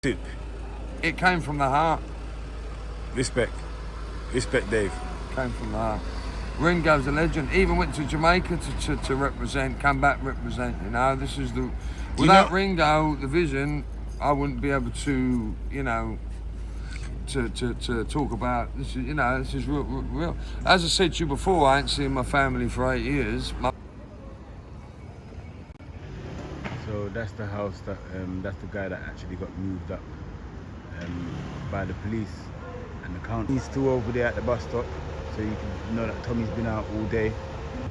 Soup. It came from the heart. Respect, Dave. Came from the heart. Ringo's a legend. Even went to Jamaica to represent, come back represent. You know, this is the. Without Ringo, the vision, I wouldn't be able to, you know, to talk about this. You know, this is real. As I said to you before, I ain't seen my family for 8 years. So that's the house that that's the guy that actually got moved up by the police and the county. He's still over there at the bus stop, so you can know that Tommy's been out all day.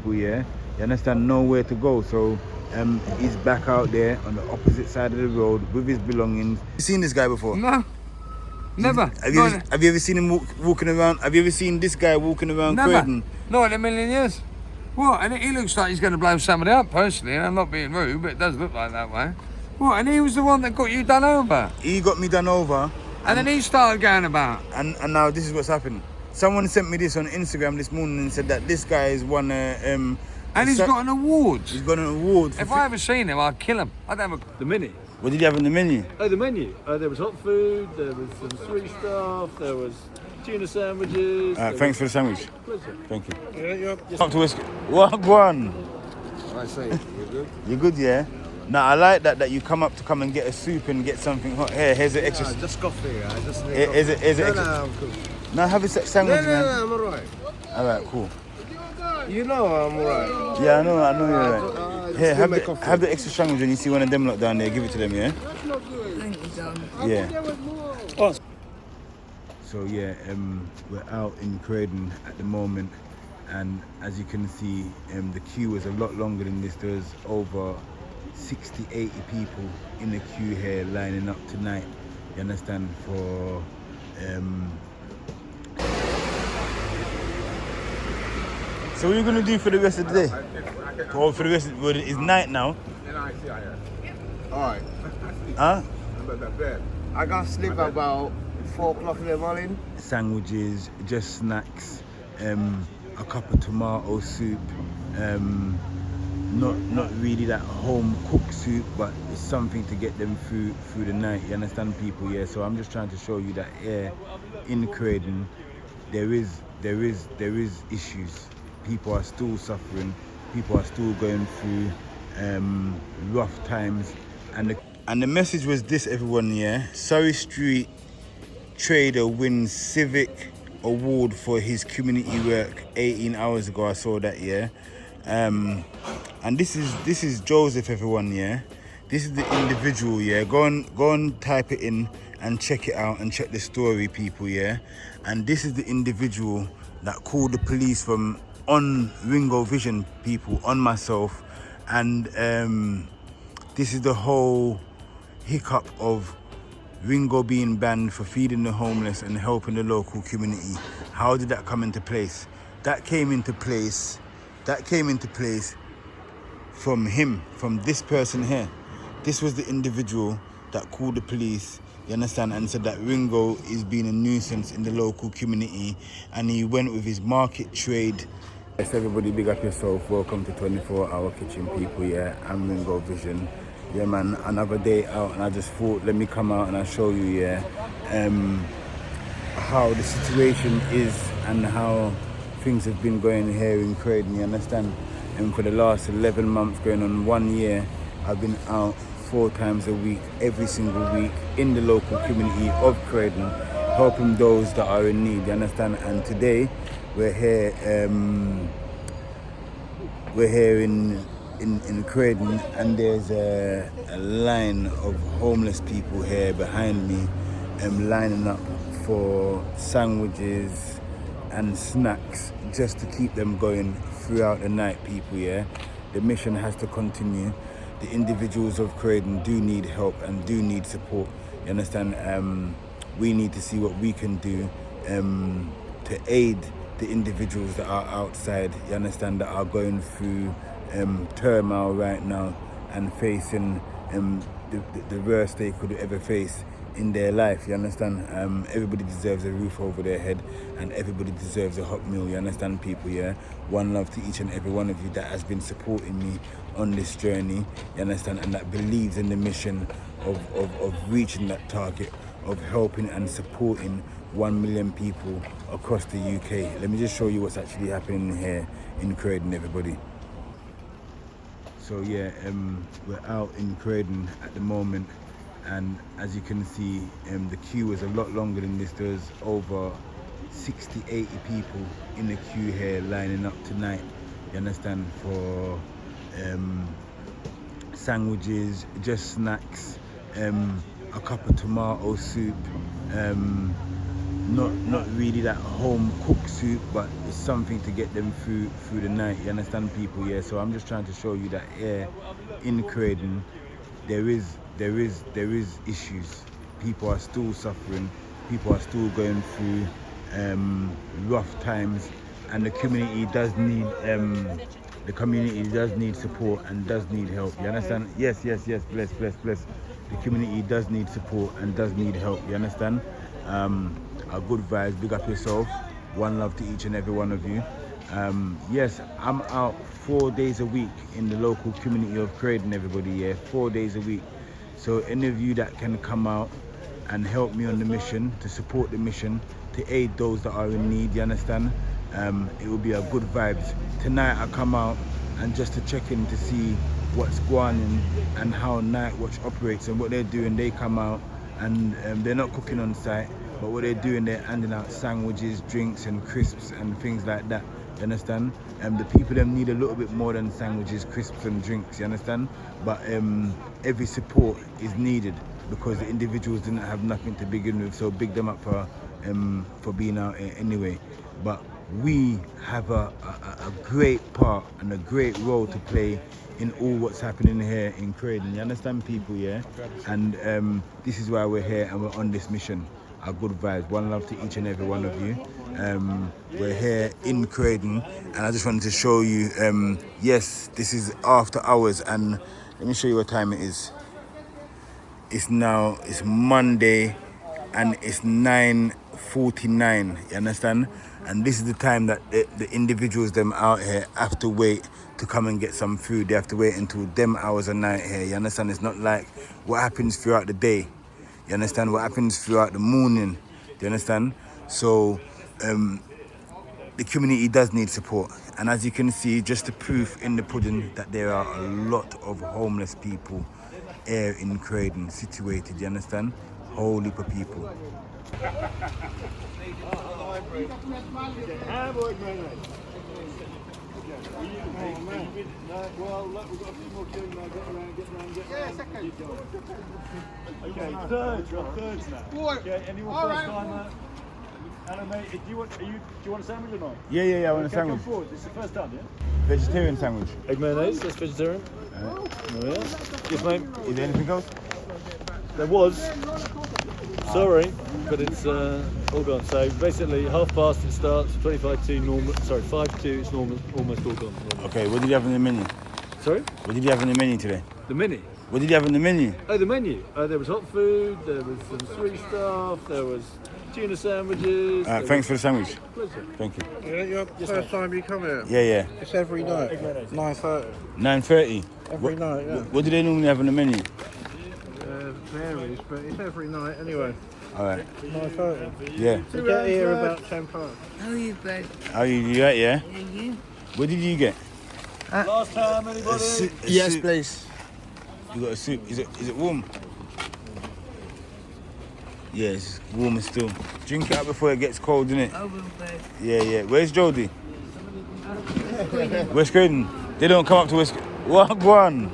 But yeah, you understand, nowhere to go. So he's back out there on the opposite side of the road with his belongings. You seen this guy before? No, never. Have you ever seen him walking around? Have you ever seen this guy walking around Croydon? Not in a million years. What? And he looks like he's going to blow somebody up, personally, and I'm not being rude, but it does look like that way. What? And he was the one that got you done over? He got me done over. And then he started going about. And now this is what's happened. Someone sent me this on Instagram this morning and said that this guy has won and he's got an award. He's got an award. If I ever seen him, I'd kill him. I'd have a... The menu. What did you have in the menu? Oh, the menu. There was hot food, there was some sweet stuff, there was tuna sandwiches. Thanks for the sandwich. Pleasure. Thank you. Yeah. Up to whiskey. What one? I say, you good? You good, yeah? Now I like that you come and get a soup and get something hot. Here's an extra. Just coffee. I just need Is it extra? No, I'm cool. No, have a sandwich, man. No, I'm alright. Alright, cool. You know I'm alright. Yeah, I know you're right. Here, just have the extra sandwich when you see one of them lot down there. Give it to them, yeah? Thank you, John. Yeah. So yeah, we're out in Croydon at the moment, and as you can see, the queue is a lot longer than this. There's over 60, 80 people in the queue here lining up tonight, you understand, for so what are you gonna do for the rest of the day? Or for the rest of it's night now. Alright. Huh? I got to sleep about 4 o'clock in the morning. Sandwiches, just snacks, a cup of tomato soup, not really that home cooked soup, but it's something to get them through the night, you understand, people? Yeah, so I'm just trying to show you that here in Croydon there is issues. People are still suffering, people are still going through rough times, and the message was this, everyone, yeah. Surrey Street trader wins civic award for his community work 18 hours ago. I saw that, yeah. And this is Joseph, everyone, yeah. This is the individual, yeah. Go and type it in and check it out and check the story, people, yeah. And this is the individual that called the police from on Ringo Vision, people, on myself, and this is the whole hiccup of Ringo being banned for feeding the homeless and helping the local community. How did that come into place? That came into place from him, from this person here. This was the individual that called the police, you understand, and said that Ringo is being a nuisance in the local community, and he went with his market trade. Yes, everybody, big up yourself. Welcome to 24 Hour Kitchen, people. Yeah, I'm Ringo Vision. Yeah, man, another day out, and I just thought, let me come out and I'll show you, yeah, how the situation is and how things have been going here in Croydon, you understand? And for the last 11 months, going on 1 year, I've been out 4 times a week, every single week, in the local community of Croydon, helping those that are in need, you understand? And today, we're here in Croydon, and there's a line of homeless people here behind me, lining up for sandwiches and snacks just to keep them going throughout the night, people, yeah. The mission has to continue. The individuals of Croydon do need help and do need support, you understand? We need to see what we can do to aid the individuals that are outside, you understand, that are going through turmoil right now and facing the worst they could ever face in their life, you understand? Everybody deserves a roof over their head, and everybody deserves a hot meal, you understand, people, yeah? One love to each and every one of you that has been supporting me on this journey, you understand, and that believes in the mission of reaching that target of helping and supporting 1 million people across the UK. Let me just show you what's actually happening here in Croydon, everybody. So yeah, we're out in Croydon at the moment, and as you can see, the queue is a lot longer than this. There's over 60, 80 people in the queue here lining up tonight, you understand, for sandwiches, just snacks, a cup of tomato soup, not really that home cooked soup, but it's something to get them through the night, you understand, people. Yeah, so I'm just trying to show you that here in Croydon there is issues. People are still suffering, people are still going through rough times, and the community does need support and does need help, you understand. Yes, bless. The community does need support and does need help, you understand. Our good vibes, big up yourself, one love to each and every one of you. Yes, I'm out 4 days a week in the local community of Croydon, everybody. Yeah, 4 days a week. So any of you that can come out and help me on the mission, to support the mission, to aid those that are in need, you understand, it will be a good vibes. Tonight I come out and just to check in to see what's going on and how Night Watch operates and what they're doing. They come out and they're not cooking on site, but what they're doing, they're handing out sandwiches, drinks and crisps and things like that, you understand. The people them need a little bit more than sandwiches, crisps and drinks, you understand. But every support is needed because the individuals didn't have nothing to begin with, so big them up for being out here anyway. But we have a great part and a great role to play in all what's happening here in Croydon, you understand, people. Yeah, and this is why we're here and we're on this mission. Our good vibes, one love to each and every one of you. We're here in Croydon, and I just wanted to show you, yes, this is after hours, and let me show you what time it is. It's Monday and it's 9:49, you understand? And this is the time that the individuals them out here have to wait to come and get some food. They have to wait until them hours of night here, you understand? It's not like what happens throughout the day, you understand? What happens throughout the morning, you understand? So the community does need support, and as you can see, just the proof in the pudding that there are a lot of homeless people here in Croydon situated, you understand? Whole heap of people. Well, look, we've got a few more queuing now. Get around. Yeah, second. Okay, thirds now. Okay, anyone first timer? Hello, mate. Do you want a sandwich or not? Yeah, I want a sandwich. Come forward. This is the first time, yeah? Vegetarian sandwich. Egg mayonnaise, that's vegetarian. Oh, yeah. Yes, mate. Is there anything else? There was. Sorry, but it's all gone. So basically, 1:30 it starts, 25 to normal. Sorry, 5 to it's normal, almost all gone. Okay, what did you have on the menu? Sorry? What did you have on the menu today? The menu. What did you have on the menu? Oh, the menu. There was hot food. There was some sweet stuff. There was tuna sandwiches. Thanks for the sandwich. Pleasure. Thank you. Yeah, your first time you come here? Yeah. It's every night. 9:30. 9:30. Every night, yeah. What do they normally have on the menu? Varies, but it's every night anyway. All right. 9:30. Yeah. We get here about 10 past. How are you, babe? How you right, yeah? Yeah, you? What did you get? Last time, anybody? Yes, please. You got a soup. Is it warm? Yeah, it's warm still. Drink it out before it gets cold, innit? I will, babe. Yeah. Where's Jodie? West Croydon. They don't come up to West. What one?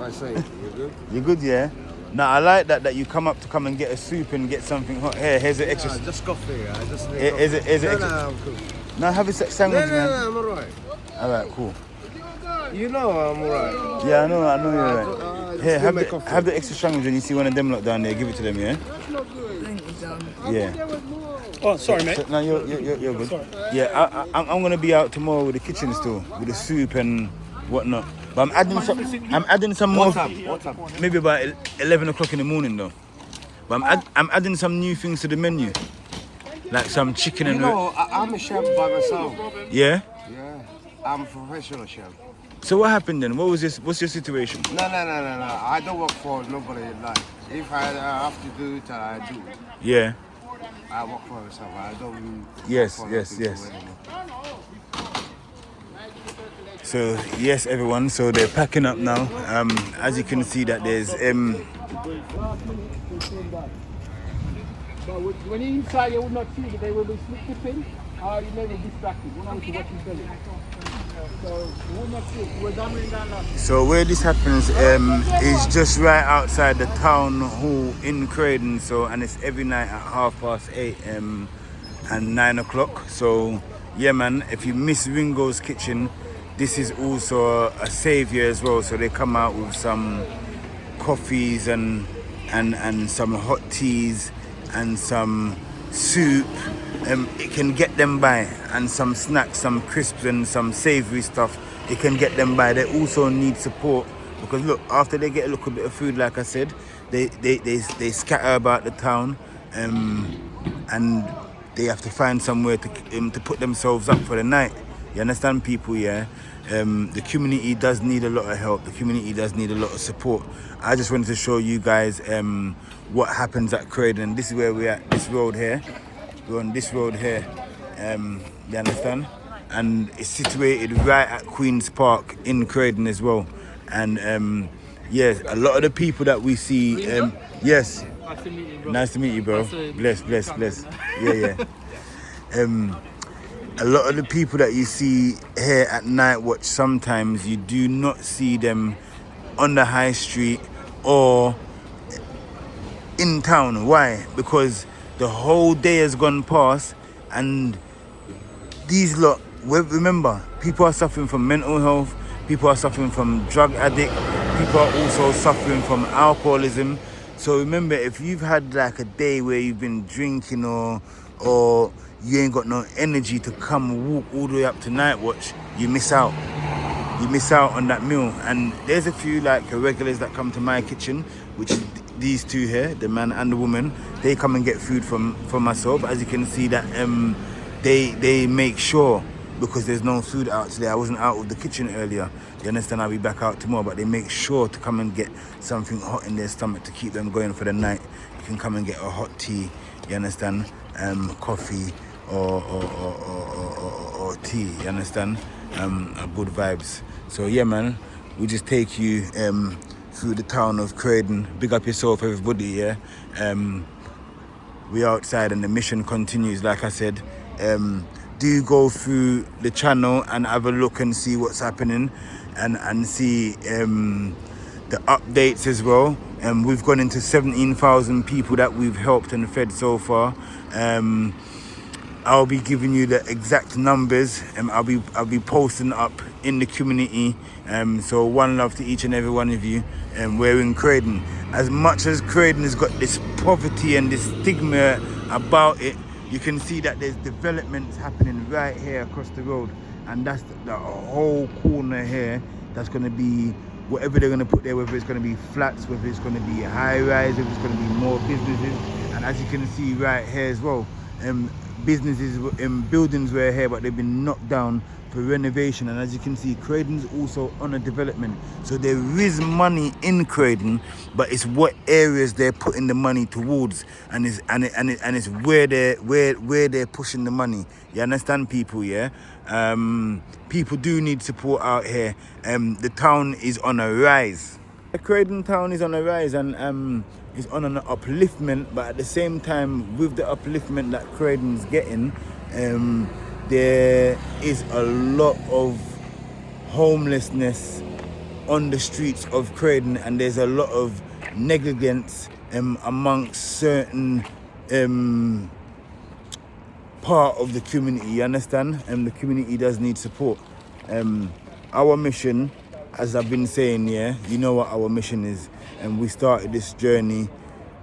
I say, you good? You good, yeah? Nah, I like that you come and get a soup and get something hot. Here's an extra. Just coffee. I just need Is it extra? No, I'm cool. No, have a sandwich, man. No, I'm alright. All right, cool. You know I'm alright. Yeah, I know you're right. Here, have the extra sandwich when you see one of them lot down there. Give it to them, yeah? Thank you, darling. Yeah. Oh, sorry, mate. No, you're good. Sorry. Yeah, I'm gonna be out tomorrow with the kitchen still, with the soup and whatnot. But I'm adding some more. What time? Maybe about 11 o'clock in the morning though. But I'm adding some new things to the menu, like some chicken and. I'm a chef by myself. Yeah. Yeah, I'm a professional chef. So what happened then? What was this? What's your situation? No. I don't work for nobody. Like, if I have to do it, I do. Yeah. I work for myself. I don't. Yes, work for yes, people yes. anymore. So yes, everyone. So they're packing up now. As you can see, that there's But when you're inside, you would not see that they will be slipping, or you may be distracted. You know what you're telling. So you would not see it. We're down now. So where this happens is just right outside the town hall in Croydon. So, and it's every night at 8:30 and 9 o'clock. So yeah, man, if you miss Ringo's Kitchen, this is also a saviour as well. So they come out with some coffees and some hot teas and some soup. It can get them by, and some snacks, some crisps and some savoury stuff. It can get them by. They also need support because look, after they get a little bit of food, like I said, they scatter about the town, and they have to find somewhere to put themselves up for the night. You understand, people? Yeah. The community does need a lot of help. The community does need a lot of support. I just wanted to show you guys what happens at Croydon. This is where we're at, this road here. We're on this road here, you understand? And it's situated right at Queen's Park in Croydon as well. And yes, a lot of the people that we see, yes. Nice to meet you, bro. Nice to meet you, bro. Bless. Yeah. A lot of the people that you see here at Night Watch, sometimes you do not see them on the high street or in town. Why? Because the whole day has gone past, and these lot, remember, people are suffering from mental health, people are suffering from drug addict, people are also suffering from alcoholism. So remember, if you've had like a day where you've been drinking or you ain't got no energy to come walk all the way up to Night Watch, you miss out. You miss out on that meal. And there's a few like regulars that come to my kitchen, which is these two here, the man and the woman. They come and get food from myself. As you can see that they make sure, because there's no food out today. I wasn't out of the kitchen earlier. You understand? I'll be back out tomorrow, but they make sure to come and get something hot in their stomach to keep them going for the night. You can come and get a hot tea, you understand? Coffee or tea, you understand? Good vibes. So yeah, man, we just take you through the town of Croydon. Big up yourself, everybody. Yeah, we outside and the mission continues. Like I said, do go through the channel and have a look and see what's happening, and see the updates as well. We've gone into 17,000 people that we've helped and fed so far. I'll be giving you the exact numbers, and I'll be posting up in the community. So one love to each and every one of you. We're in Croydon. As much as Croydon has got this poverty and this stigma about it, you can see that there's developments happening right here across the road, and that's the whole corner here. That's going to be whatever they're going to put there, whether it's going to be flats, whether it's going to be high rise, whether it's going to be more businesses. And as you can see right here as well, businesses and buildings were here, but they've been knocked down for renovation. And as you can see, Croydon's also on a development, so there is money in Croydon, but it's what areas they're putting the money towards, and it's where they're pushing the money. You understand, people? Yeah. People do need support out here. The town is on a rise. The Croydon town is on a rise, and is on an upliftment, but at the same time, with the upliftment that Croydon's getting, there is a lot of homelessness on the streets of Croydon, and there's a lot of negligence amongst certain part of the community, you understand? The community does need support. Our mission, as I've been saying, yeah, you know what our mission is. And we started this journey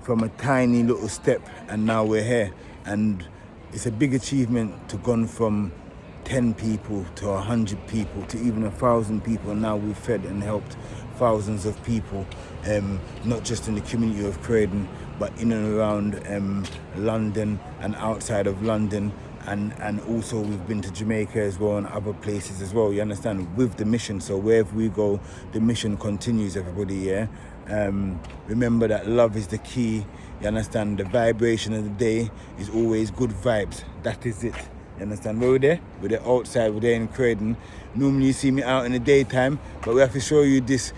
from a tiny little step, and now we're here. And it's a big achievement to gone from 10 people to 100 people to even 1,000 people. And now we've fed and helped thousands of people, not just in the community of Croydon, but in and around London and outside of London. and also we've been to Jamaica as well and other places as well, you understand, with the mission. So wherever we go, the mission continues, everybody, yeah. Remember that love is the key, you understand. The vibration of the day is always good vibes. That is it, you understand. Where we're there? We're there outside, we're there in Croydon. Normally you see me out in the daytime, but we have to show you this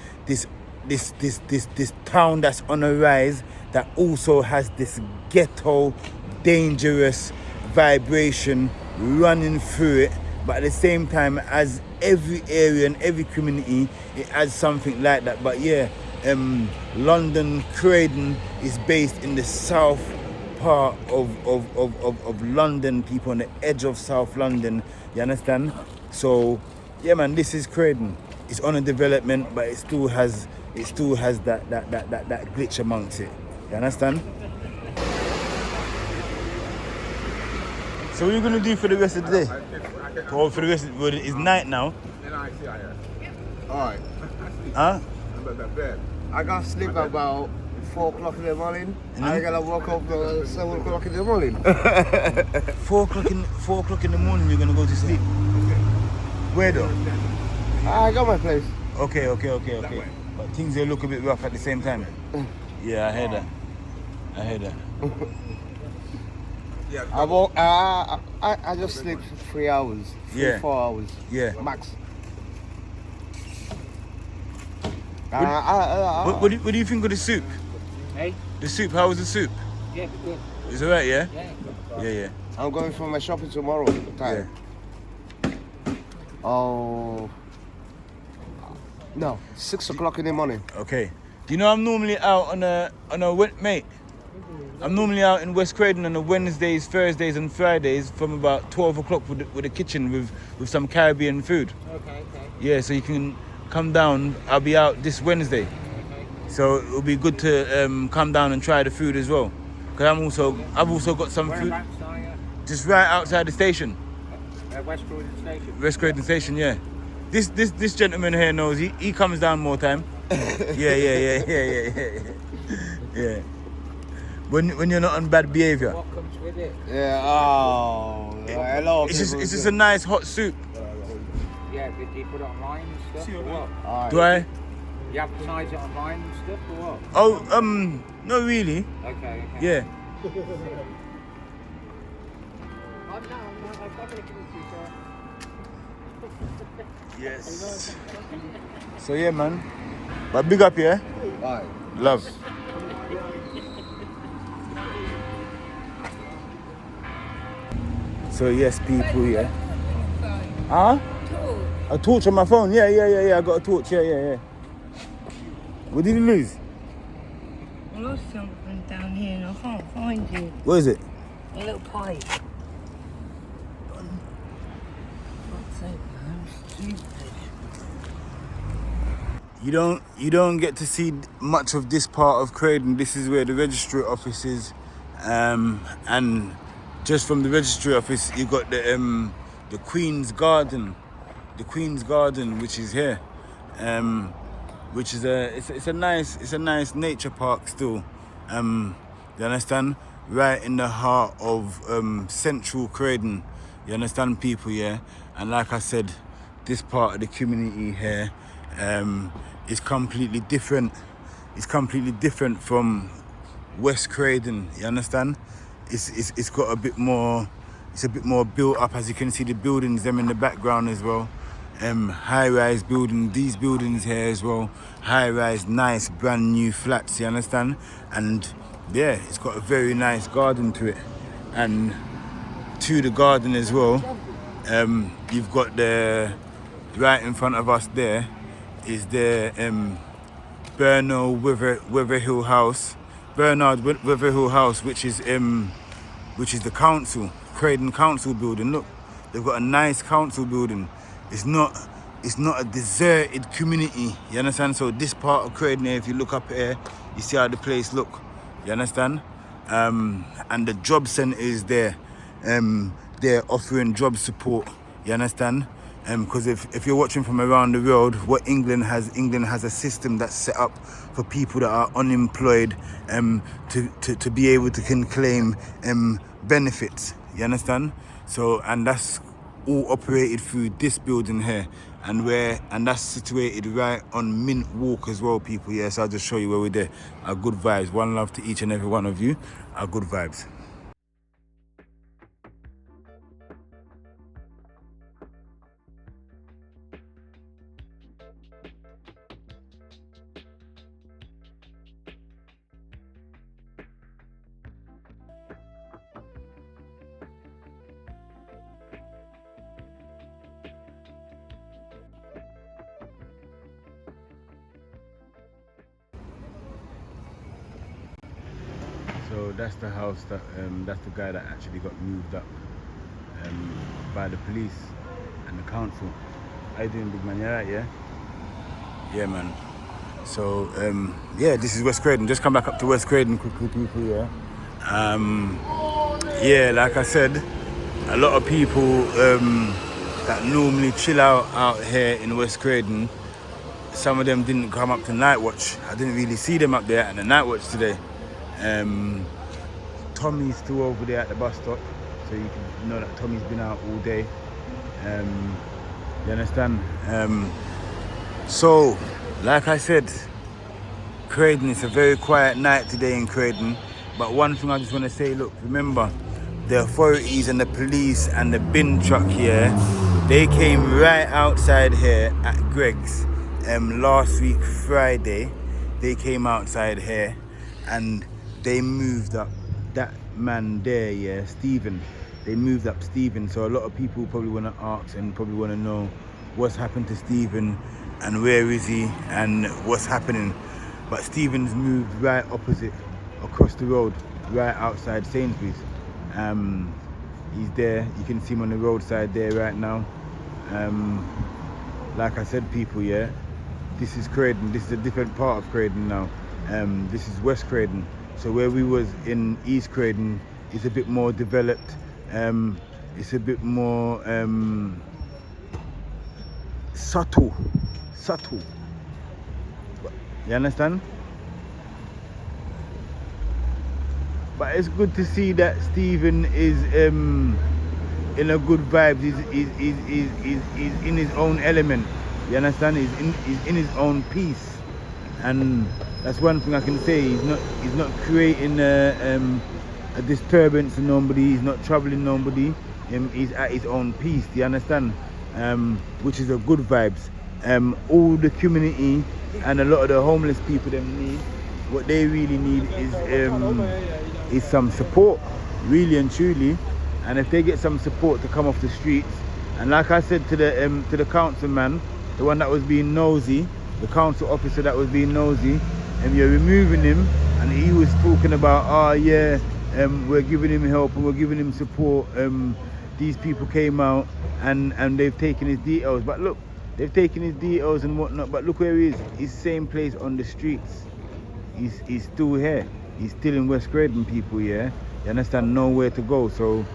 town that's on a rise, that also has this ghetto, dangerous vibration running through it, but at the same time, as every area and every community, it has something like that. But yeah, London, Croydon is based in the south part of London, people on the edge of South London, you understand? So yeah, man, this is Croydon. It's on a development, but it still has that glitch amongst it, you understand? So what are you gonna do for the rest of the day? Or for the rest of it's night now. Alright. Huh? I gotta sleep about 4 o'clock in the morning. I gotta wake up at 7 o'clock in the morning. 4 o'clock in the morning you're gonna go to sleep. Where though? I got my place. Okay. But things they look a bit rough at the same time. Yeah, I heard that. I just sleep 3 hours. 4 hours. Yeah. Max. What do you think of the soup? Hey? The soup, how was the soup? Yeah, good. It's alright, yeah? Yeah. I'm going for my shopping tomorrow. Time. Oh. No, 6 o'clock in the morning. Okay. Do you know I'm normally out on a mate? I'm normally out in West Croydon on the Wednesdays, Thursdays and Fridays from about 12 o'clock with the kitchen with some Caribbean food. Okay. Yeah, so you can come down. I'll be out this Wednesday. Okay. So it'll be good to come down and try the food as well. Because I've also got some food. Whereabouts are you? Just right outside the station. West Croydon Station. West Croydon Station, yeah. This gentleman here knows. He comes down more time. Yeah. When you're not on bad behaviour. What comes with it? Yeah. Oh. Hello. It's just a nice hot soup. Yeah, did you put it online and stuff or what? Do I? You advertise it online and stuff or what? Oh, not really. Okay. Yeah. Yes. So yeah, man. But big up, yeah? Bye. Love. So yes, people, yeah. Huh? A torch on my phone. Yeah. I got a torch. Yeah. What did you lose? I lost something down here and I can't find it. What is it? A little pipe. Fuck's sake, man, I'm stupid. You don't get to see much of this part of Croydon. This is where the registry office is, and just from the registry office you got the Queen's Garden, which is here, which is it's a nice nature park still. You understand? Right in the heart of central Croydon. You understand, people, yeah? And like I said, this part of the community here is completely different. It's completely different from West Croydon. You understand? It's got a bit more. It's a bit more built up, as you can see the buildings them in the background as well. High-rise building, these buildings here as well. High-rise, nice, brand new flats. You understand? And yeah, it's got a very nice garden to it. And to the garden as well, you've got the right in front of us there is the Bernard Witherhill House, which is the council, Croydon Council building. Look, they've got a nice council building. It's not a deserted community. You understand? So this part of Croydon here, if you look up here, you see how the place look. You understand? And the job centre is there. They're offering job support. You understand? Because if you're watching from around the world, what England has a system that's set up for people that are unemployed to be able to claim benefits. You understand? So, and that's all operated through this building here, and that's situated right on Mint Walk as well, people. Yeah, so I'll just show you where we're there. Our good vibes. One love to each and every one of you. Our good vibes. So that's the house that that's the guy that actually got moved up by the police and the council. How you doing, big man? You alright, yeah? Yeah, man. So yeah, this is West Croydon. Just come back up to West Croydon quickly, people. Yeah. Yeah, like I said, a lot of people that normally chill out here in West Croydon. Some of them didn't come up to night watch. I didn't really see them up there at the night watch today. Tommy's still over there at the bus stop, so you can know that Tommy's been out all day. You understand? So, like I said, Croydon, it's a very quiet night today in Croydon. But one thing I just want to say, look, remember, the authorities and the police and the bin truck here, they came right outside here at Greg's last week Friday. They came outside here and they moved up that man there, yeah, Stephen. They moved up Stephen. So a lot of people probably want to ask and probably want to know what's happened to Stephen and where is he and what's happening. But Stephen's moved right opposite, across the road, right outside Sainsbury's. He's there. You can see him on the roadside there right now. Like I said, people, yeah, this is Croydon. This is a different part of Croydon now. This is West Croydon. So where we was in East Croydon is a bit more developed. It's a bit more subtle. You understand? But it's good to see that Stephen is in a good vibe. He's in his own element. You understand? He's in his own peace. And that's one thing I can say. He's not creating a disturbance to nobody. He's not troubling nobody. He's at his own peace. Do you understand? Which is a good vibes. All the community and a lot of the homeless people them need. What they really need is some support, really and truly. And if they get some support to come off the streets, and like I said to the councilman, the one that was being nosy, the council officer that was being nosy, and you're removing him, and he was talking about, we're giving him help and we're giving him support. These people came out and they've taken his details. But look, they've taken his details and whatnot, but look where he is. He's same place on the streets. He's still here. He's still in West Croydon, people, yeah? You understand? Nowhere to go. So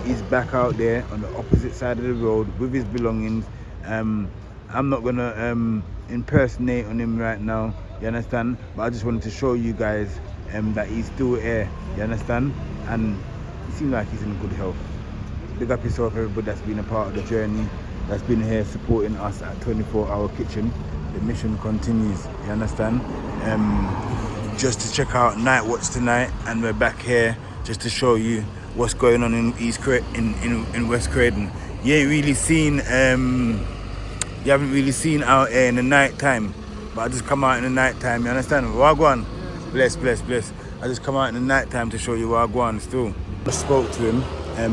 he's back out there on the opposite side of the road with his belongings. I'm not gonna impersonate on him right now, you understand? But I just wanted to show you guys that he's still here, you understand? And he seems like he's in good health. Big up yourself, everybody that's been a part of the journey, that's been here supporting us at 24 Hour Kitchen. The mission continues, you understand? Just to check out Night Watch tonight, and we're back here just to show you what's going on in in West Croydon. You haven't really seen out here in the night time, but I just come out in the night time, you understand? Wagwan, bless. I just come out in the night time to show you Wagwan still. I spoke to him.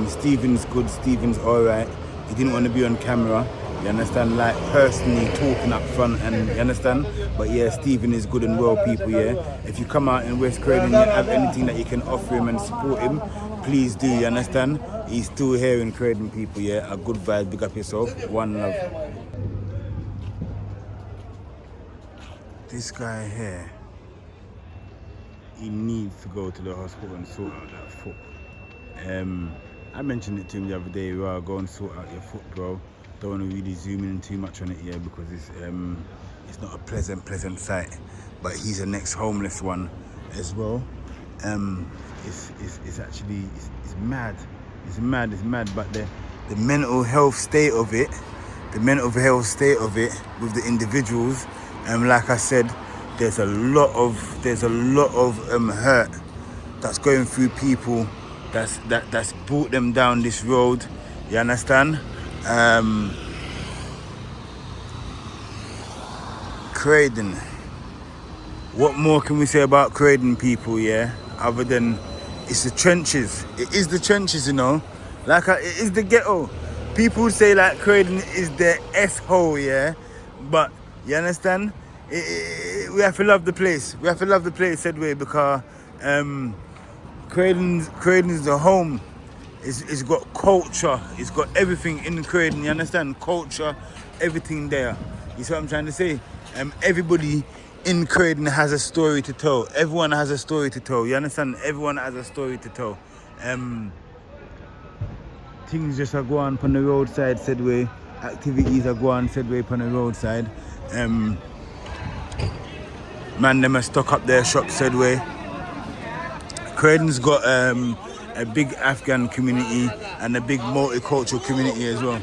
Stephen's good, Stephen's alright. He didn't want to be on camera, you understand, like personally talking up front, and you understand? But yeah, Stephen is good and well, people, yeah? If you come out in West Croydon and you have anything that you can offer him and support him, please do, you understand? He's still here in Croydon, people, yeah? A good vibe, big up yourself, one love. This guy here, he needs to go to the hospital and sort out that foot. I mentioned it to him the other day, well, go and sort out your foot, bro. Don't want to really zoom in too much on it here because it's not a pleasant sight. But he's the next homeless one as well. It's actually mad. It's mad, but the mental health state of it, with the individuals, like I said, there's a lot of hurt that's going through people that's brought them down this road. You understand? Croydon. What more can we say about Croydon people, yeah? Other than it's the trenches. It is the trenches, you know. Like it is the ghetto. People say like Croydon is the S-hole, yeah? But, you understand? We have to love the place. We have to love the place, said we, because Croydon is the home. It's got culture. It's got everything in Croydon, you understand? Culture, everything there. You see what I'm trying to say? Everybody in Croydon has a story to tell. Everyone has a story to tell. You understand? Everyone has a story to tell. Things just are going on the roadside, said way. Activities are going on, said way, on the roadside. Man, them are stuck up their shop, said way. Croydon's got a big Afghan community and a big multicultural community as well.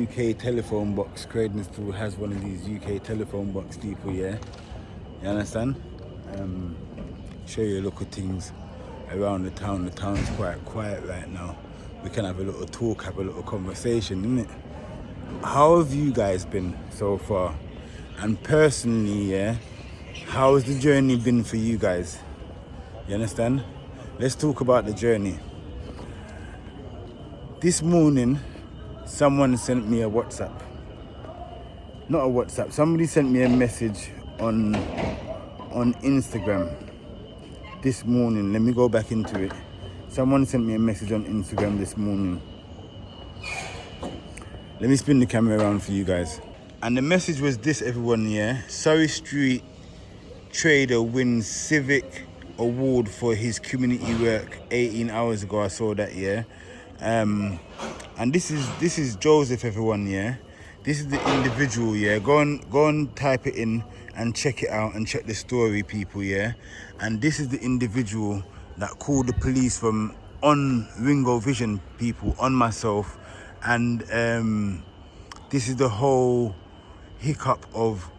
UK telephone box. Croydon still has one of these UK telephone box people, yeah? You understand? Show you a look at things around the town. The town's quite quiet right now. We can have a little talk, have a little conversation, innit? How have you guys been so far? And personally, yeah, how has the journey been for you guys? You understand? Let's talk about the journey. This morning, someone sent me a WhatsApp. Not a WhatsApp. Somebody sent me a message on Instagram this morning. Let me go back into it. Someone sent me a message on Instagram this morning. Let me spin the camera around for you guys. And the message was this, everyone, yeah? Surrey Street trader wins civic award for his community work 18 hours ago. I saw that, yeah? And this is Joseph, everyone, yeah? This is the individual, yeah? Go and type it in and check it out and check the story, people, yeah? And this is the individual that called the police from on Ringo Vision, people, on myself. And this is the whole hiccup of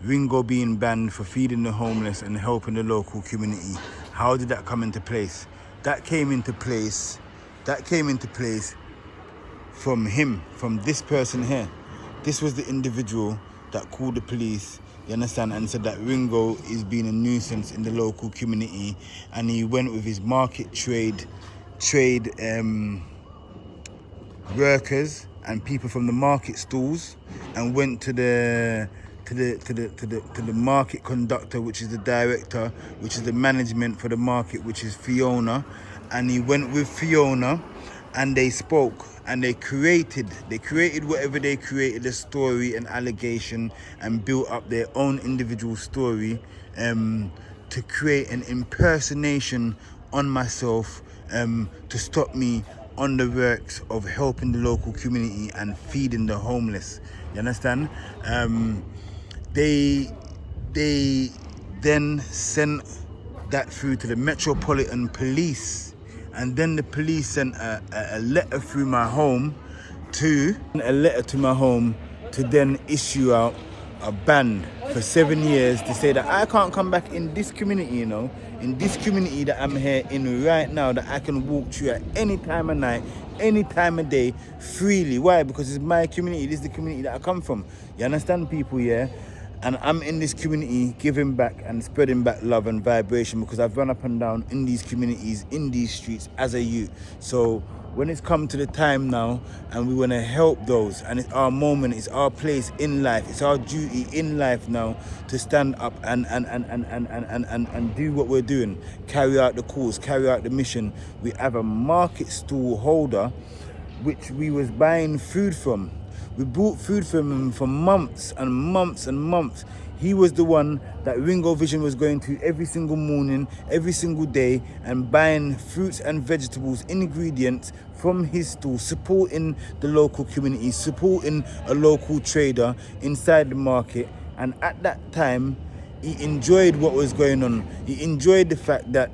Ringo being banned for feeding the homeless and helping the local community. How did that come into place? That came into place from him, from this person here. This was the individual that called the police, you understand, and said that Ringo is being a nuisance in the local community, and he went with his market trade workers and people from the market stalls and went to the market conductor, which is the director, which is the management for the market, which is Fiona. And he went with Fiona and they spoke and they created whatever they created, a story, an allegation, and built up their own individual story to create an impersonation on myself to stop me on the works of helping the local community and feeding the homeless. You understand? They then sent that through to the Metropolitan Police, and then the police sent a letter through my home to then issue out a ban for 7 years to say that I can't come back in this community, you know, in this community that I'm here in right now, that I can walk through at any time of night, any time of day, freely. Why? Because it's my community. This is the community that I come from. You understand, people, yeah? And I'm in this community giving back and spreading back love and vibration, because I've run up and down in these communities, in these streets as a youth. So when it's come to the time now and we want to help those, and it's our moment, it's our place in life, it's our duty in life now to stand up and do what we're doing, carry out the cause, carry out the mission. We have a market stall holder which we was buying food from. We bought food from him for months and months and months. He was the one that Ringo Vision was going to every single morning, every single day, and buying fruits and vegetables, ingredients from his stall, supporting the local community, supporting a local trader inside the market. And at that time, he enjoyed what was going on. He enjoyed the fact that,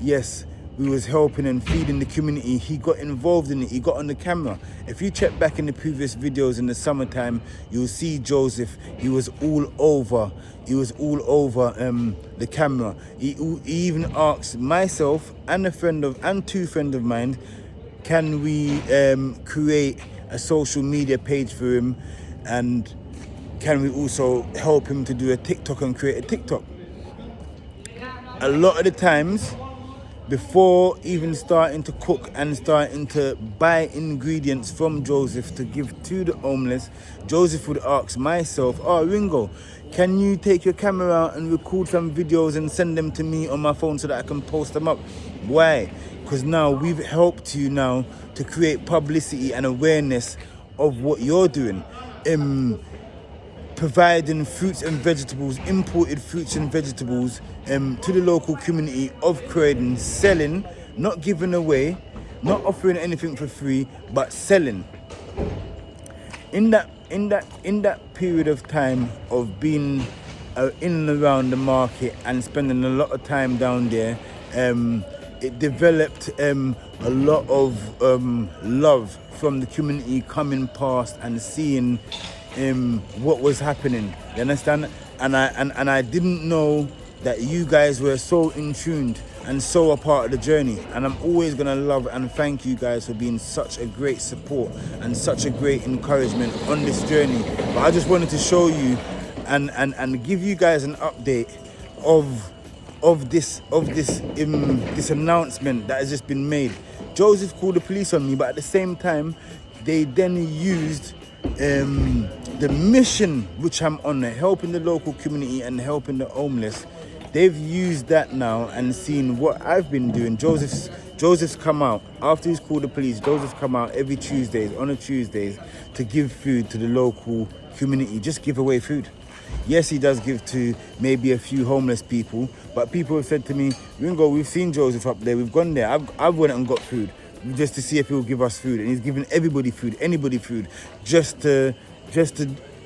yes, we was helping and feeding the community. He got involved in it. He got on the camera. If you check back in the previous videos in the summertime, you'll see Joseph. He was all over. He was all over the camera. He even asked myself and two friends of mine, can we create a social media page for him, and can we also help him to do a TikTok and create a TikTok? A lot of the times, before even starting to cook and starting to buy ingredients from Joseph to give to the homeless, Joseph would ask myself, oh, Ringo, can you take your camera out and record some videos and send them to me on my phone so that I can post them up? Why? Because now we've helped you now to create publicity and awareness of what you're doing. Providing fruits and vegetables, imported fruits and vegetables to the local community of Croydon, selling, not giving away, not offering anything for free, but selling. In that period of time of being in and around the market and spending a lot of time down there, it developed a lot of love from the community coming past and seeing what was happening. You understand? And I didn't know that you guys were so in tuned and so a part of the journey. And I'm always gonna love and thank you guys for being such a great support and such a great encouragement on this journey. But I just wanted to show you and give you guys an update of this announcement that has just been made. Joseph called the police on me, but at the same time, they then used the mission which I'm on, helping the local community and helping the homeless. They've used that now and seen what I've been doing. Joseph's come out after he's called the police. Joseph's come out every Tuesdays, on a Tuesdays, to give food to the local community. Just give away food. Yes, he does give to maybe a few homeless people, but people have said to me, Ringo, we've seen Joseph up there, we've gone there, I've went and got food just to see if he'll give us food, and he's giving everybody food, anybody food, just to,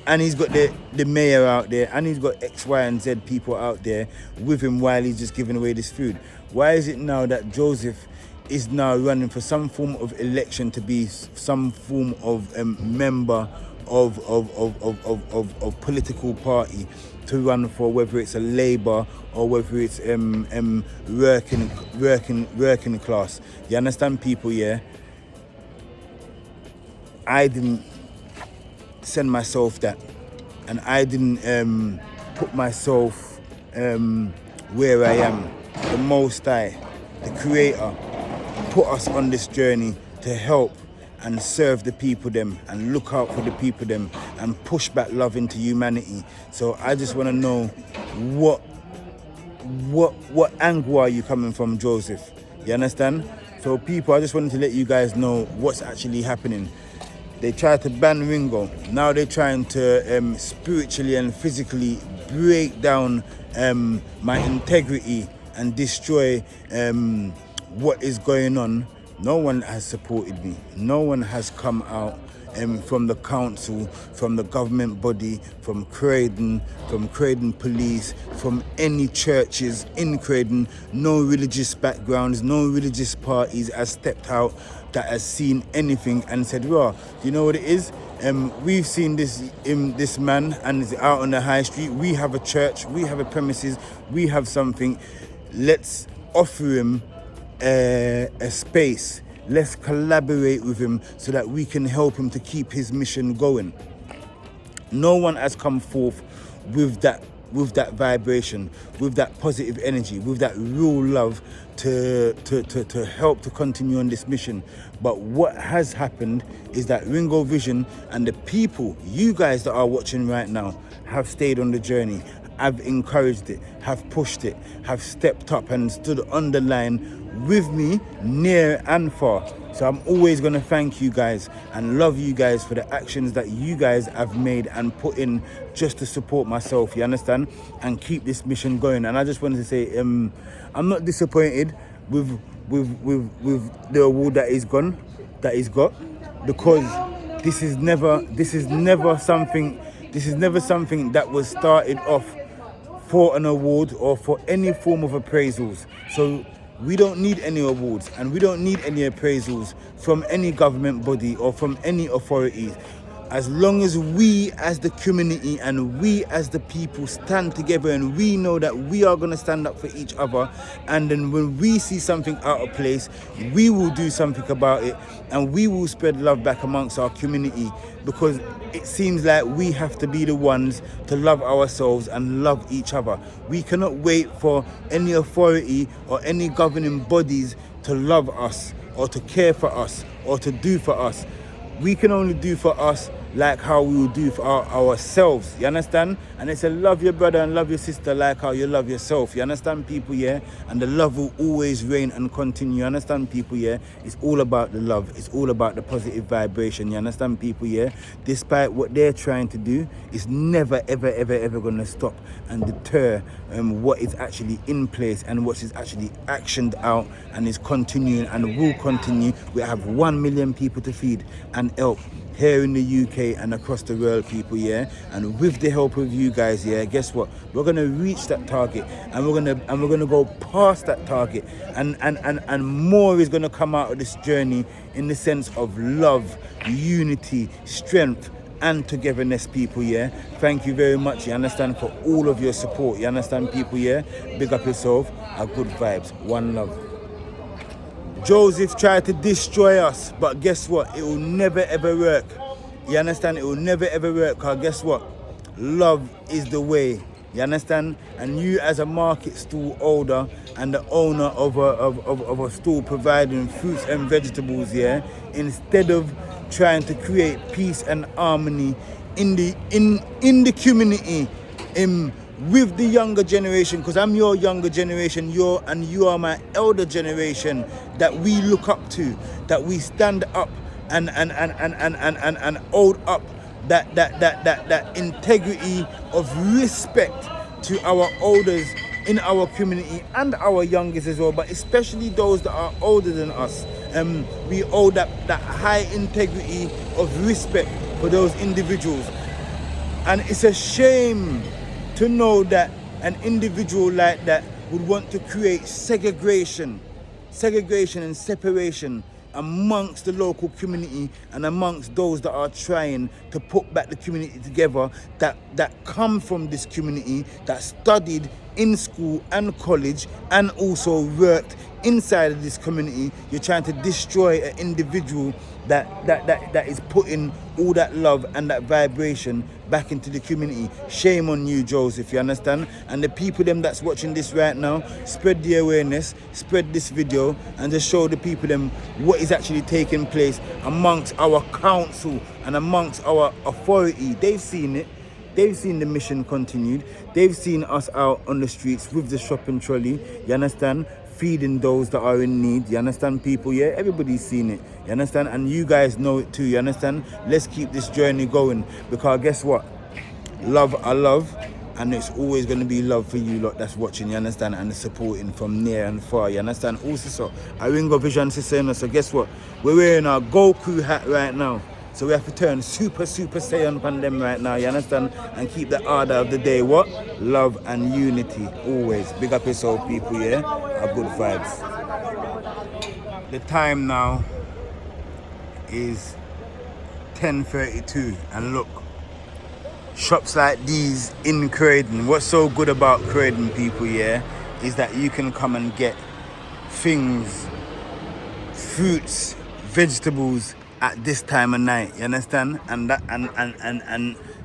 and he's got the mayor out there, and he's got X, Y, and Z people out there with him while he's just giving away this food. Why is it now that Joseph is now running for some form of election to be some form of member of political party to run for, whether it's a Labour or whether it's working class? You understand, people? Yeah, I didn't send myself that, and I didn't put myself where I am. The Most High, the Creator, put us on this journey to help and serve the people them and look out for the people them and push back love into humanity. So I just want to know what angle are you coming from, Joseph? You understand? So people, I just wanted to let you guys know what's actually happening. They tried to ban Ringo. Now they're trying to spiritually and physically break down my integrity and destroy what is going on. No one has supported me. No one has come out from the council, from the government body, from Croydon police, from any churches in Croydon. No religious backgrounds, no religious parties has stepped out that has seen anything and said, well, you know what it is? We've seen this man and is out on the high street. We have a church, we have a premises, we have something. Let's offer him a space. Let's collaborate with him so that we can help him to keep his mission going. No one has come forth with that with that vibration, with that positive energy, with that real love to help to continue on this mission. But what has happened is that Ringo Vision and the people, you guys that are watching right now, have stayed on the journey, have encouraged it, have pushed it, have stepped up and stood on the line with me near and far. So I'm always going to thank you guys and love you guys for the actions that you guys have made and put in just to support myself, you understand, and keep this mission going. And I just wanted to say I'm not disappointed with the award that he's got, because this is never something that was started off for an award or for any form of appraisals. So we don't need any awards and we don't need any appraisals from any government body or from any authorities. As long as we as the community and we as the people stand together and we know that we are going to stand up for each other, and then when we see something out of place, we will do something about it and we will spread love back amongst our community, because it seems like we have to be the ones to love ourselves and love each other. We cannot wait for any authority or any governing bodies to love us or to care for us or to do for us. We can only do for us like how we will do for ourselves, you understand? And they say love your brother and love your sister like how you love yourself, you understand, people, yeah? And the love will always reign and continue, you understand, people, yeah? It's all about the love, it's all about the positive vibration, you understand, people, yeah? Despite what they're trying to do, it's never ever going to stop and deter what is actually in place and what is actually actioned out and is continuing and will continue. We have 1 million people to feed and help here in the UK and across the world, people, yeah? And with the help of you guys, yeah, guess what? We're gonna reach that target and we're gonna go past that target, and more is gonna come out of this journey in the sense of love, unity, strength and togetherness, people, yeah? Thank you very much, you understand, for all of your support, you understand, people, yeah? Big up yourself, a good vibes, one love. Joseph tried to destroy us, but guess what? It will never ever work. You understand? It will never ever work, because guess what? Love is the way. You understand? And you as a market stall holder and the owner of a stall providing fruits and vegetables, yeah, instead of trying to create peace and harmony in the community, with the younger generation, because I'm your younger generation, you are my elder generation that we look up to, that we stand up and hold up that integrity of respect to our elders in our community and our youngest as well, but especially those that are older than us. We hold that high integrity of respect for those individuals. And it's a shame to know that an individual like that would want to create segregation and separation amongst the local community and amongst those that are trying to put back the community together, that come from this community, that studied in school and college and also worked inside of this community. You're trying to destroy an individual that is putting all that love and that vibration back into the community. Shame on you, Joseph, you understand? And the people them that's watching this right now, spread the awareness, spread this video, and just show the people them what is actually taking place amongst our council and amongst our authority. They've seen it. They've seen the mission continued. They've seen us out on the streets with the shopping trolley, you understand? Feeding those that are in need, you understand, people, yeah? Everybody's seen it, you understand? And you guys know it too, you understand? Let's keep this journey going, because guess what? Love, I love, and it's always going to be love for you lot that's watching, you understand? And supporting from near and far, you understand? Also, so, I Ringo Vision Saiyan, so guess what? We're wearing our Goku hat right now. So we have to turn super Saiyan on them right now, you understand? And keep the order of the day, what? Love and unity, always. Big up yourself, people, yeah? Have good vibes. The time now is 10:32, and look, shops like these in Croydon, what's so good about Croydon, people, yeah, is that you can come and get things, fruits, vegetables, at this time of night, you understand? And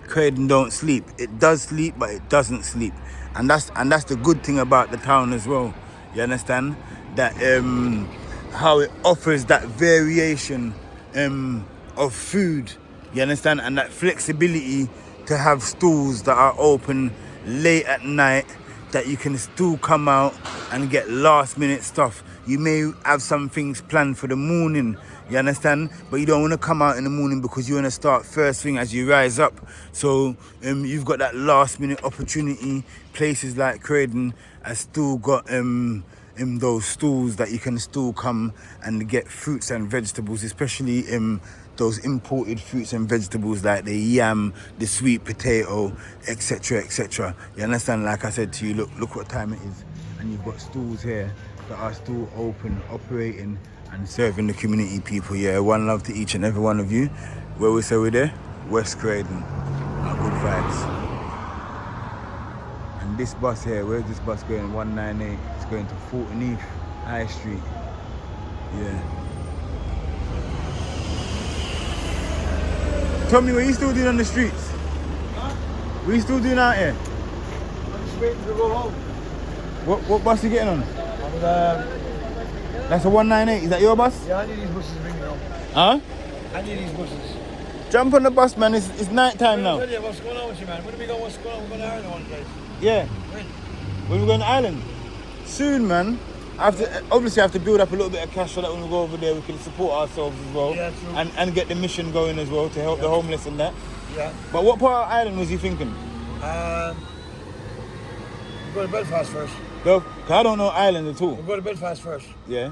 Croydon don't sleep. It does sleep, but it doesn't sleep, and that's the good thing about the town as well. You understand that how it offers that variation of food. You understand, and that flexibility to have stalls that are open late at night, that you can still come out and get last minute stuff. You may have some things planned for the morning, you understand, but you don't want to come out in the morning because you want to start first thing as you rise up. So you've got that last minute opportunity. Places like Croydon have still got those stalls that you can still come and get fruits and vegetables, especially those imported fruits and vegetables like the yam, the sweet potato, etc, etc. You understand? Like I said to you, look what time it is, and you've got stalls here that are still open, operating and serving the community people. Yeah, one love to each and every one of you. Where we say we're there? West Croydon. Our good vibes. And this bus here, where's this bus going? 198. It's going to Fulton Heath High Street. Yeah. Tell me, what are you still doing on the streets? Huh? What are you still doing out here? I'm just waiting to go home. What bus are you getting on? That's a 198. Is that your bus? Yeah, I need these buses ringing now. Huh? I need these buses. Jump on the bus, man. It's night time now. What's going on with you, man? When are we going? What's going on? We're going to Ireland one place. Yeah. When we going to Ireland? Soon, man. Obviously, I have to build up a little bit of cash so that when we go over there, we can support ourselves as well. Yeah, true. And get the mission going as well to help the homeless and that. Yeah. But what part of Ireland was you thinking? We'll go to Belfast first. Cause I don't know Ireland at all. We'll go to Belfast first. Yeah.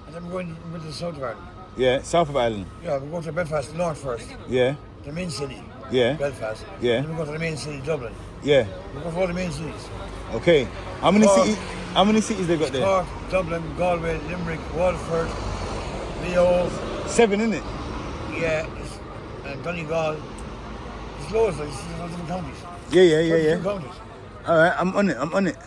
And then we're going to the south of Ireland. Yeah, south of Ireland. Yeah, we'll go to Belfast, the north first. Yeah. The main city. Yeah. Belfast. Yeah. And then we'll go to the main city, Dublin. Yeah. We'll go to all the main cities. Okay. How many Cork. cities? How many cities they got there? Cork, Dublin, Galway, Limerick, Waterford, Mayo. 7, innit? Yeah, and Donegal. There's loads, like, there's different counties. Yeah. Different counties. All right, I'm on it.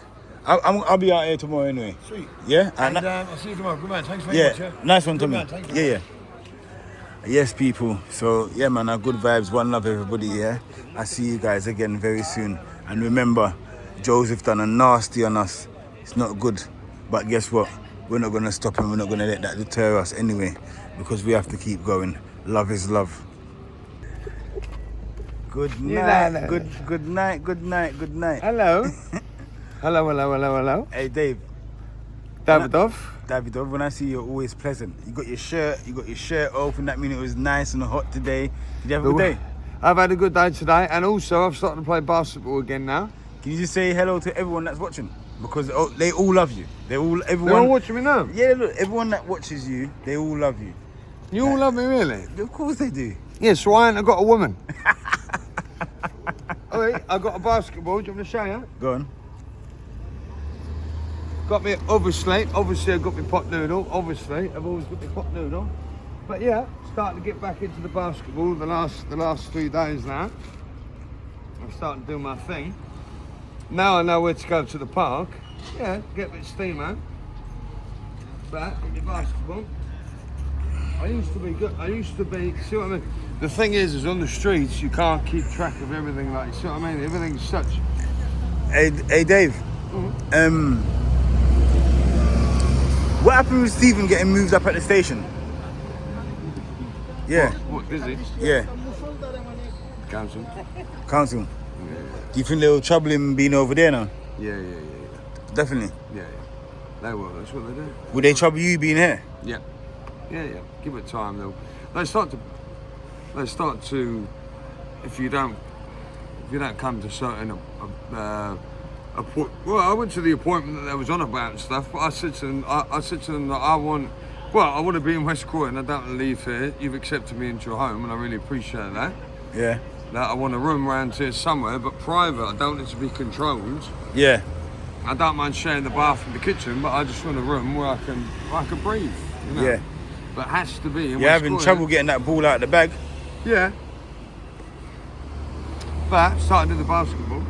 I'll be out here tomorrow anyway. Sweet. Yeah. And I'll see you tomorrow. Good man. Thanks very Yeah, much. Yeah. nice one, Good Tommy. man, thank you. Yeah. Yes, people. So, yeah, man, our good vibes. One love, everybody, yeah? I see you guys again very soon. And remember, Joseph done a nasty on us. It's not good. But guess what? We're not going to stop him. We're not going to let that deter us anyway, because we have to keep going. Love is love. Good night. Good night. Hello. Hello. Hey, Dave. Davidov, when I see you, you're always pleasant. You got your shirt open. That means it was nice and hot today. Did you have a good day? I've had a good day today, and also I've started to play basketball again now. Can you just say hello to everyone that's watching? Because they all love you. They're all watching me now? Yeah, look, everyone that watches you, they all love you. You all love me, really? Of course they do. Yeah, so I ain't got a woman. Alright, I got a basketball. Do you want me to show you? Go on. Got me obviously I got my pot noodle. Obviously, I've always got my pot noodle. But yeah, starting to get back into the basketball the last 3 days now. I'm starting to do my thing. Now I know where to go to the park. Yeah, get a bit of steam out. But in the basketball, I used to be good. See what I mean? The thing is on the streets you can't keep track of everything. Like, see what I mean? Everything's such. Hey Dave. Mm-hmm. What happened with Stephen getting moved up at the station? Yeah. What is he? Yeah. Council. Council. Do you think they'll trouble him being over there now? Yeah. Definitely. Yeah. They will. That's what they do. Would they trouble you being here? Yeah. Give it time. They start to. If you don't come to certain well, I went to the appointment that they was on about and stuff, but I said to them that I want to be in West Croydon. I don't want to leave here. You've accepted me into your home, and I really appreciate that. Yeah. That I want a room around here somewhere, but private. I don't want it to be controlled. Yeah. I don't mind sharing the bath and the kitchen, but I just want a room where I can breathe. You know? Yeah. But it has to be in You're having trouble getting that ball out of the bag? Yeah. But starting to do the basketball.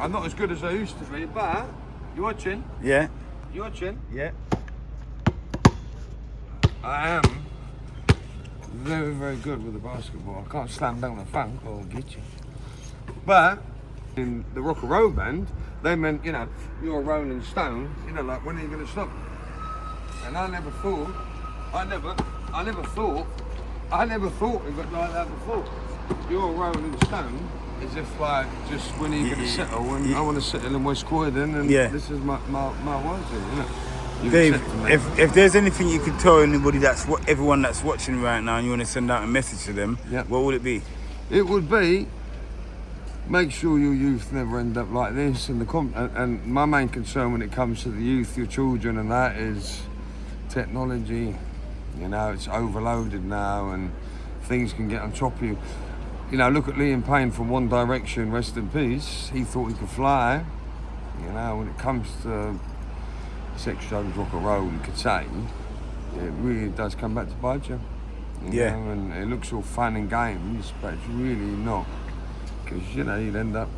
I'm not as good as I used to be, but you watching? Yeah. You watching? Yeah. I am very, very good with the basketball. I can't slam down the funk or get you. But in the rock and roll band, they meant, you know, you're a rolling stone, you know, like, when are you going to stop? And I never thought it got like that before. You're a rolling stone, as if like, just when are you going to settle? And I want to settle in West Croydon, and this is my words here, you know. Dave, if there's anything you could tell anybody everyone that's watching right now, and you want to send out a message to them, what would it be? It would be, make sure your youth never end up like this. And my main concern when it comes to the youth, your children and that, is technology. You know, it's overloaded now and things can get on top of you. You know, look at Liam Payne from One Direction, rest in peace. He thought he could fly. You know, when it comes to sex, drugs, rock and roll, you could say, it really does come back to bite you. You know, and it looks all fun and games, but it's really not. Because, you know, you'd end up,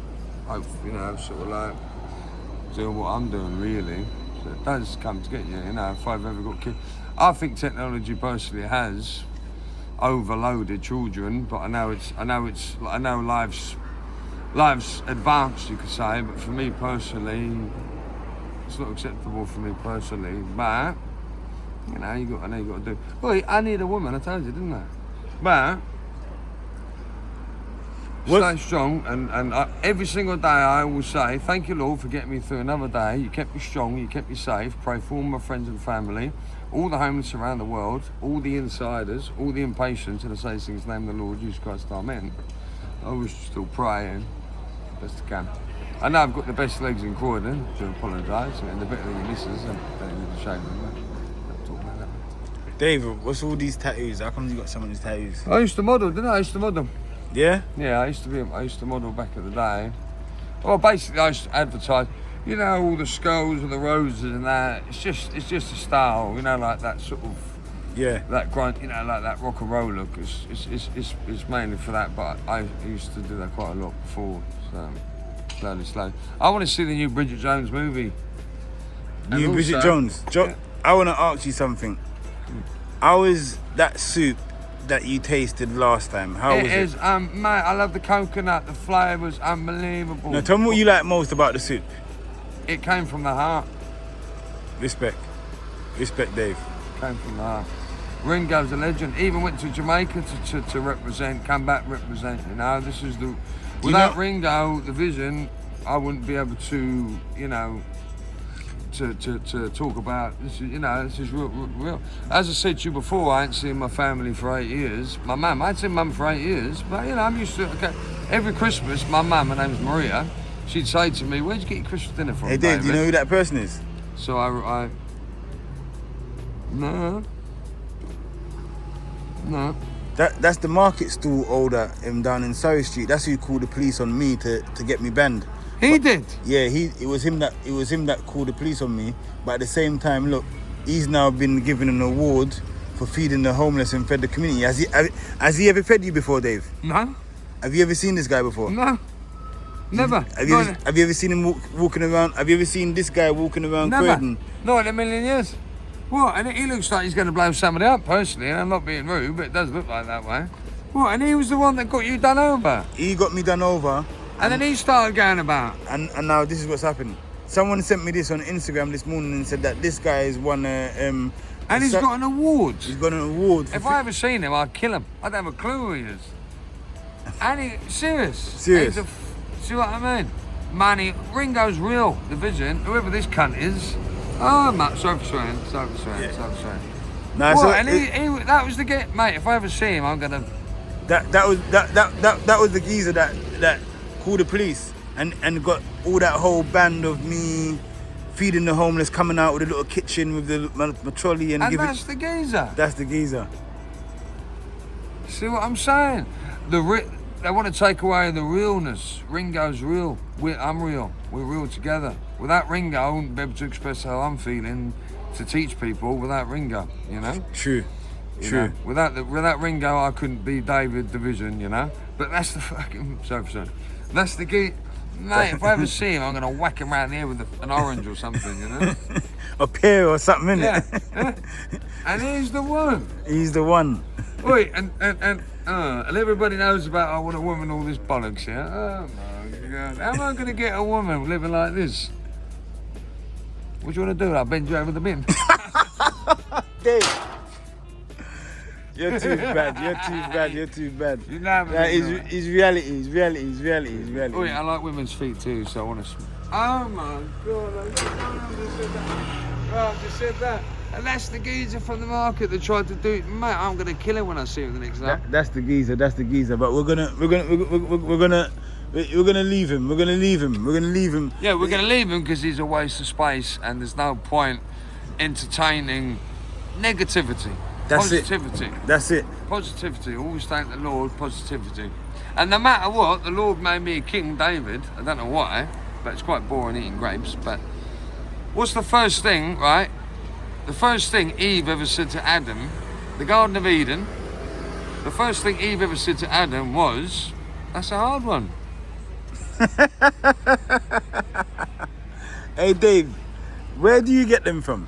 you know, sort of like doing what I'm doing, really. So it does come to get you, you know, if I've ever got kids. I think technology personally has overloaded children, but I know life's advanced, you could say, but for me personally, it's not acceptable for me personally. But you know, I know you got to do. Well, I need a woman. I told you, didn't I? But stay strong, and every single day I will say, thank you, Lord, for getting me through another day. You kept me strong. You kept me safe. Pray for all my friends and family, all the homeless around the world, all the insiders, all the impatients, and I say these things in the name of the Lord Jesus Christ, amen. I was still praying best I can. I know I've got the best legs in Croydon, to apologise, and the better than your missus, and don't need to shame them. Don't talk about that. Dave, what's all these tattoos? How come you got some of these tattoos? I used to model, didn't I? I used to model. Yeah? Yeah, I used to model back in the day. Well, basically I used to advertise. You know, all the skulls and the roses and that. It's just a style, you know, like that sort of. Yeah. That grind, you know, like that rock and roll look. It's mainly for that, but I used to do that quite a lot before. So slowly. I want to see the new Bridget Jones movie. New Bridget Jones. I want to ask you something. How is that soup that you tasted last time? How was it? It is, mate, I love the coconut. The flavour's unbelievable. Now, tell me what you like most about the soup. It came from the heart. Respect, Dave. Came from the heart. Ringo's a legend. Even went to Jamaica to represent, come back represent. You know, this is the. Without Ringo, the vision, I wouldn't be able to, you know, to talk about this. This is real. As I said to you before, I ain't seen my family for 8 years. My mum, I ain't seen mum for 8 years, but you know, I'm used to it. Okay. Every Christmas, my mum, her name's Maria, she'd say to me, "Where'd you get your Christmas dinner from?" Hey Dave, do you know who that person is? So no. That's the market stall owner down in Surrey Street. That's who called the police on me to get me banned. He did? Yeah, it was him that called the police on me. But at the same time, look, he's now been given an award for feeding the homeless and fed the community. Has he ever fed you before, Dave? No. Have you ever seen this guy before? No. Never. Have you ever seen him walking around? Have you ever seen this guy walking around Croydon? Not in a million years. What? And he looks like he's going to blow somebody up, personally, and I'm not being rude, but it does look like that way. What? And he was the one that got you done over? He got me done over. And then he started going about. And now this is what's happened. Someone sent me this on Instagram this morning and said that this guy has won and he's got an award. He's got an award. If I ever seen him, I'd kill him. I'd have a clue who he is. And serious. See what I mean? Money. Ringo's real. The vision. Whoever this cunt is. Oh, mate. Sorry for swearing. Nah, what? And he that was the get, mate. If I ever see him, I'm gonna. That was the geezer that called the police and got all that whole band of me feeding the homeless, coming out with a little kitchen with my trolley and giving. That's the geezer. That's the geezer. See what I'm saying? They want to take away the realness. Ringo's real. I'm real. We're real together. Without Ringo, I wouldn't be able to express how I'm feeling to teach people without Ringo, you know? True. You know? Without Ringo, I couldn't be David Division, you know? But that's the fucking... Sorry. That's the Mate, if I ever see him, I'm going to whack him round the head with an orange or something, you know? A pear or something, innit? Yeah. Yeah. And he's the one. He's the one. Oi, and everybody knows about I want a woman, all this bollocks, yeah? Oh my God. How am I going to get a woman living like this? What do you want to do? I'll bend you over the bin. Dave. You're too bad. You're too bad. You're too bad. You know me, It's reality. It's reality. It's reality. It's reality. Oi, I like women's feet too, so I want to. Oh my God! I just said that. And that's the geezer from the market that tried to do it. Mate, I'm gonna kill him when I see him the next time. That's the geezer. That's the geezer. But we're gonna leave him. We're gonna leave him. Yeah, we're gonna leave him because he's a waste of space, and there's no point entertaining negativity. Positivity. That's it. Positivity. Always thank the Lord. Positivity. And no matter what, the Lord made me a King David. I don't know why, but it's quite boring eating grapes. But what's the first thing, right? The first thing Eve ever said to Adam, the Garden of Eden, the first thing Eve ever said to Adam was, that's a hard one. Hey Dave, where do you get them from?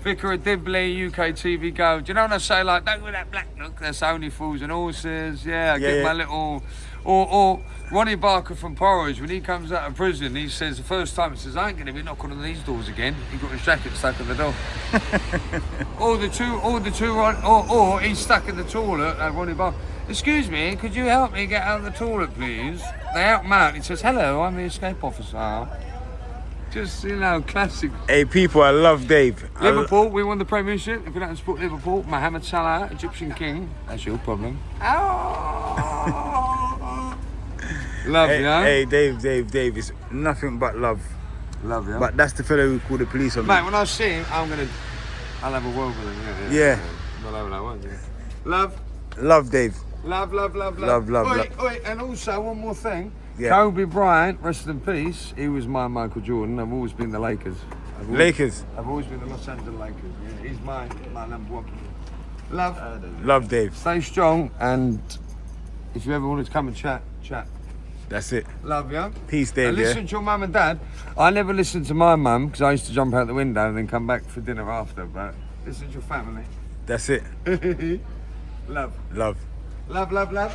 Vicar of Dibley, UK TV Go. Do you know when I say like, don't with that black look, that's only fools and horses. Yeah, I get my little... Or Ronnie Barker from Porridge, when he comes out of prison, he says, the first time, he says, I ain't going to be knocking on these doors again. He got his jacket stuck in the door. or he's stuck in the toilet, Ronnie Barker. Excuse me, could you help me get out of the toilet, please? They help him out. He says, hello, I'm the escape officer. Just, you know, classic. Hey people, I love Dave. Liverpool, we won the Premiership. If you don't support Liverpool, Mohammed Salah, Egyptian king, that's your problem. Love, hey, yeah? Hey, Dave, it's nothing but love. Love, yeah? But that's the fellow who called the police on me. Mate, when I see him, I'll have a word with him. Yeah. Well, over that one, yeah. Love. Love, Dave. Love. Oi, and also, one more thing. Yeah. Kobe Bryant, rest in peace, he was my Michael Jordan. I've always been the Lakers. I've always been the Los Angeles Lakers. Yeah, he's my number one. Love. Love, Dave. Stay strong, and if you ever wanted to come and chat. That's it. Love you. Peace, Dave. And listen to your mum and dad. I never listened to my mum because I used to jump out the window and then come back for dinner after. But listen to your family. That's it. Love. Love. Love.